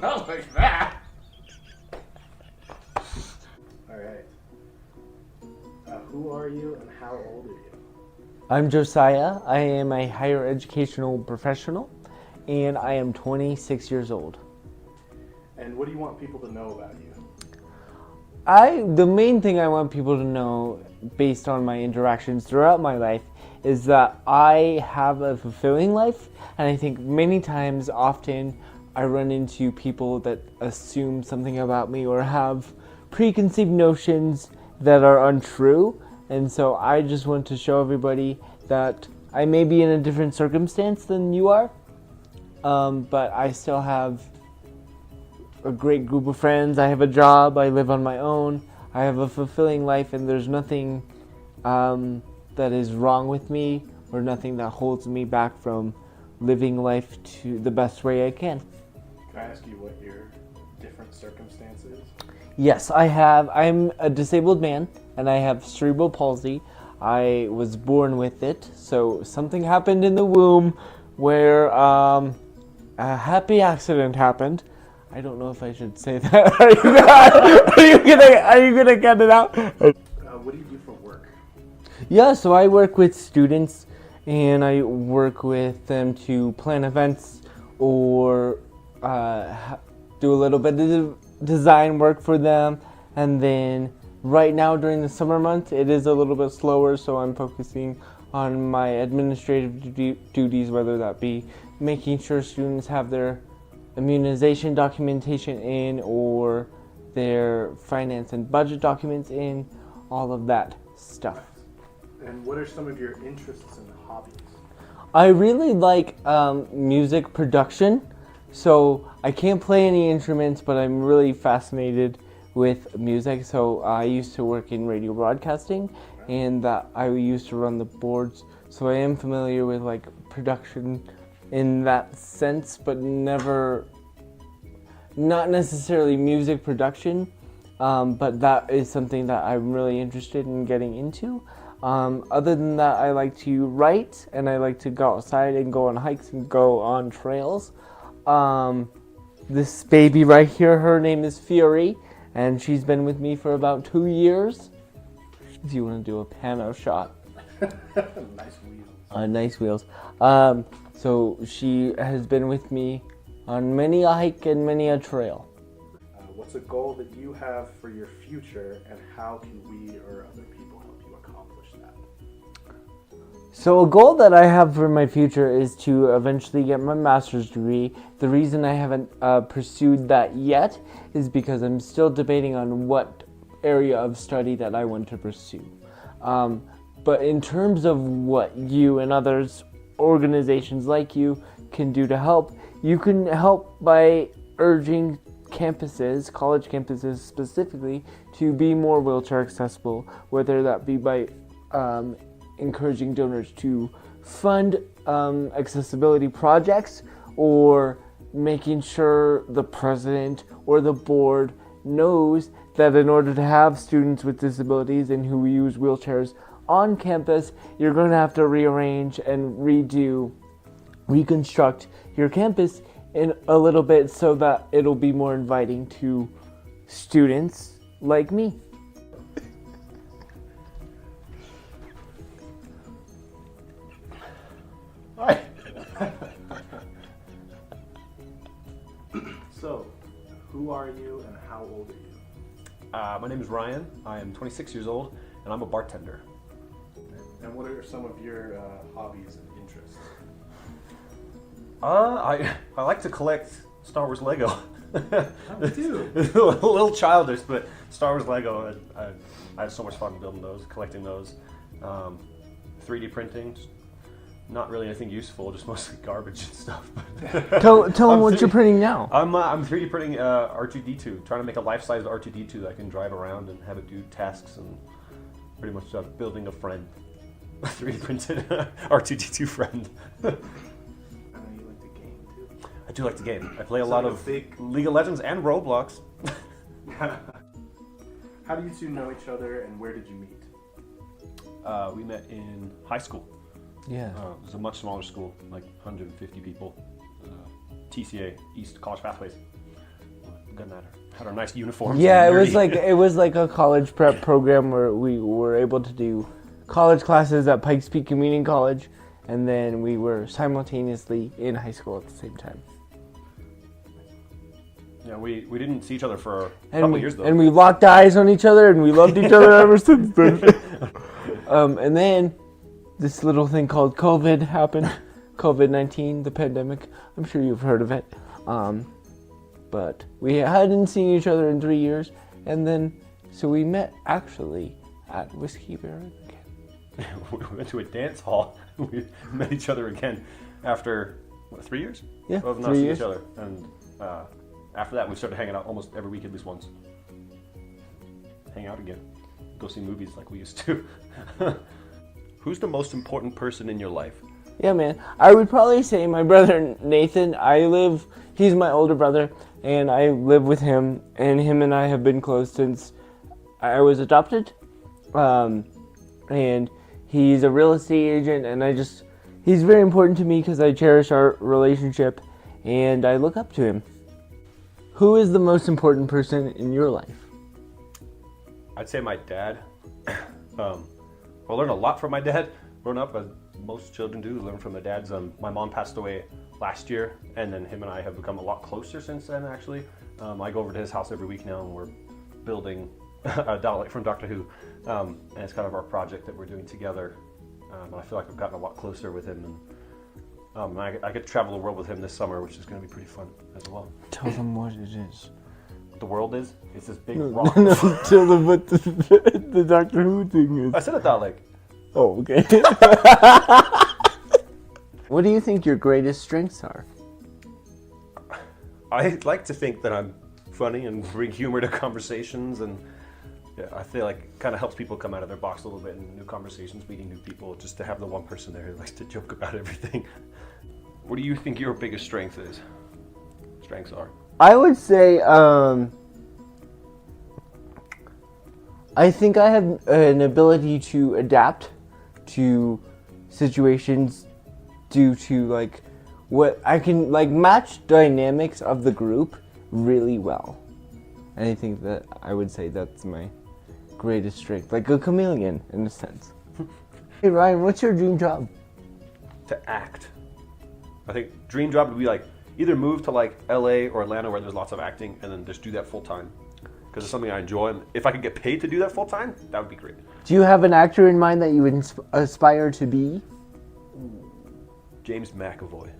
Not like that. All right. Who are you and how old are you? I'm Josiah. I am a higher educational professional, and I am 26 years old. And what do you want people to know about you? The main thing I want people to know, based on my interactions throughout my life, is that I have a fulfilling life, and I think many times, often, I run into people that assume something about me or have preconceived notions that are untrue. And so I just want to show everybody that I may be in a different circumstance than you are, but I still have a great group of friends. I have a job. I live on my own. I have a fulfilling life, and there's nothing that is wrong with me or nothing that holds me back from living life to the best way I can. Can I ask you what your different circumstances? Yes, I'm a disabled man, and I have cerebral palsy. I was born with it, so something happened in the womb where a happy accident happened. I don't know if I should say that. Are you gonna cut it out? What do you do for work? Yeah, so I work with students, and I work with them to plan events or do a little bit of design work for them. And then right now during the summer months, it is a little bit slower, so I'm focusing on my administrative duties, whether that be making sure students have their immunization documentation in or their finance and budget documents in, all of that stuff. And what are some of your interests and hobbies? I really like music production, so I can't play any instruments, but I'm really fascinated with music. So I used to work in radio broadcasting, and I used to run the boards, so I am familiar with like production in that sense, but not necessarily music production, but that is something that I'm really interested in getting into. Other than that, I like to write, and I like to go outside and go on hikes and go on trails. This baby right here, her name is Fury, and she's been with me for about 2 years. Do you want to do a pano shot? Nice wheels. Nice wheels. So she has been with me on many a hike and many a trail. What's a goal that you have for your future, and how can we or other people help you accomplish that? So a goal that I have for my future is to eventually get my master's degree. The reason I haven't pursued that yet is because I'm still debating on what area of study that I want to pursue. But in terms of what you and others, organizations like you, can do to help, you can help by urging campuses, college campuses specifically, to be more wheelchair accessible, whether that be by encouraging donors to fund accessibility projects, or making sure the president or the board knows that in order to have students with disabilities and who use wheelchairs on campus, you're going to have to rearrange and reconstruct your campus in a little bit so that it'll be more inviting to students like me. Hi. So, who are you and how old are you? My name is Ryan. I am 26 years old, and I'm a bartender. And what are some of your hobbies and interests? I like to collect Star Wars Lego. Me too. A little childish, but Star Wars Lego, I have so much fun building those, collecting those. 3D printing, not really anything useful, just mostly garbage and stuff. Tell them what you're printing now. I'm 3D printing R2-D2, trying to make a life-size R2-D2 that I can drive around and have it do tasks, and pretty much building a friend. A 3D printed R2-D2 friend. I know you like to game too. I do like to game. I play a lot of League of Legends and Roblox. How do you two know each other, and where did you meet? We met in high school. Yeah. It was a much smaller school, like 150 people. TCA, East College Pathways. Good matter. Had our nice uniforms. Yeah, and it was like a college prep program where we were able to do college classes at Pikes Peak Community College, and then we were simultaneously in high school at the same time. Yeah, we didn't see each other for a couple of years though. And we locked eyes on each other, and we loved each other ever since then. And then this little thing called COVID happened. COVID-19, the pandemic. I'm sure you've heard of it. But we hadn't seen each other in 3 years, and then so we met actually at Whiskey Barrel again. We went to a dance hall. We met each other again after 3 years? Yeah, of not seeing each other. And after that, we started hanging out almost every week at least once. Hang out again. Go see movies like we used to. Who's the most important person in your life? Yeah, man. I would probably say my brother Nathan. He's my older brother, and I live with him, and him and I have been close since I was adopted. And he's a real estate agent, and he's very important to me because I cherish our relationship, and I look up to him. Who is the most important person in your life? I'd say my dad. I learned a lot from my dad growing up, as most children do, learn from their dads. My mom passed away last year, and then him and I have become a lot closer since then, actually. I go over to his house every week now, and we're building a Dalek from Doctor Who, and it's kind of our project that we're doing together. I feel like I've gotten a lot closer with him, and I get to travel the world with him this summer, which is going to be pretty fun as well. Tell them what it is. The world is? It's this big rock. No, tell them what the Doctor Who thing is. I said a Dalek. Oh, okay. What do you think your greatest strengths are? I like to think that I'm funny and bring humor to conversations, and yeah, I feel like it kind of helps people come out of their box a little bit in new conversations, meeting new people, just to have the one person there who likes to joke about everything. What do you think your biggest strengths are? I would say, I think I have an ability to adapt to situations due to like what I can like match dynamics of the group really well. And I think that I would say that's my greatest strength, like a chameleon in a sense. Hey Ryan, what's your dream job? To act. I think dream job would be like either move to like LA or Atlanta where there's lots of acting, and then just do that full time. Because it's something I enjoy, and if I could get paid to do that full time, that would be great. Do you have an actor in mind that you would aspire to be? James McAvoy.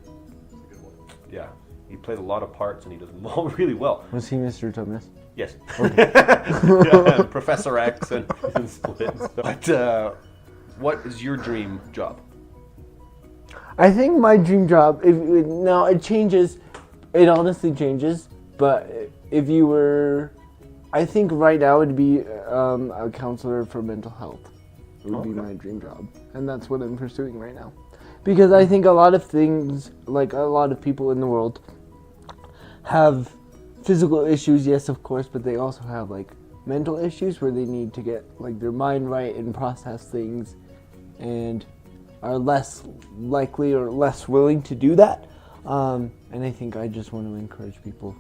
Yeah, he played a lot of parts, and he does them all really well. Was he Mr. Thomas? Yes. Okay. Yeah, Professor X and Split. But what is your dream job? I think my dream job, it changes, it honestly changes, but if you were, I think right now it would be a counselor for mental health. It would be my dream job, and that's what I'm pursuing right now. Because I think a lot of things, like a lot of people in the world, have physical issues, yes, of course, but they also have like mental issues where they need to get like their mind right and process things, and are less likely or less willing to do that. And I think I just want to encourage people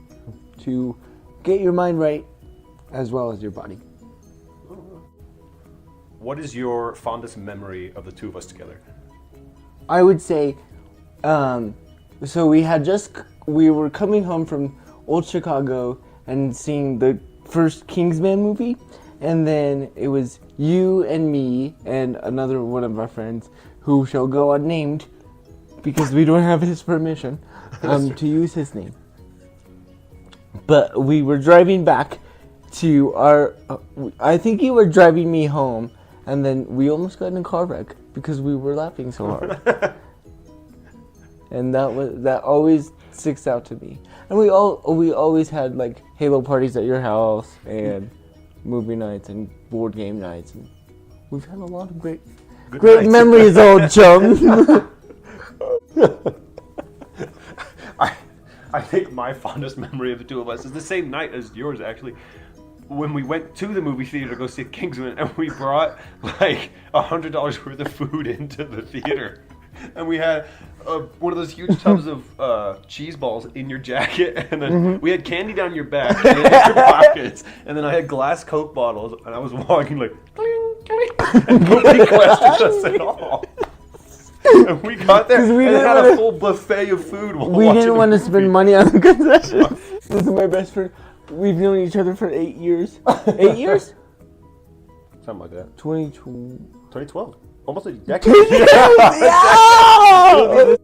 to get your mind right as well as your body. What is your fondest memory of the two of us together? I would say, so we were coming home from Old Chicago and seeing the first Kingsman movie, and then it was you and me and another one of our friends who shall go unnamed because we don't have his permission to use his name. But we were driving back to our, I think you were driving me home, and then we almost got in a car wreck because we were laughing so hard. And that always sticks out to me. And we always had like Halo parties at your house and movie nights and board game nights, and we've had a lot of great memories, old chum. I think my fondest memory of the two of us is the same night as yours, actually. When we went to the movie theater to go see Kingsman, and we brought like $100 worth of food into the theater. and we had one of those huge tubs of cheese balls in your jacket, and then we had candy down your back and in your pockets, and then I had glass Coke bottles, and I was walking like, cling, cling, and nobody questioned us at all. And we got there and had a full buffet of food while we didn't want to movie. spend money on the concessions. This is my best friend. We've known each other for 8 years. 8 years? Something like that. 2012. 2012. Almost a decade. Yeah!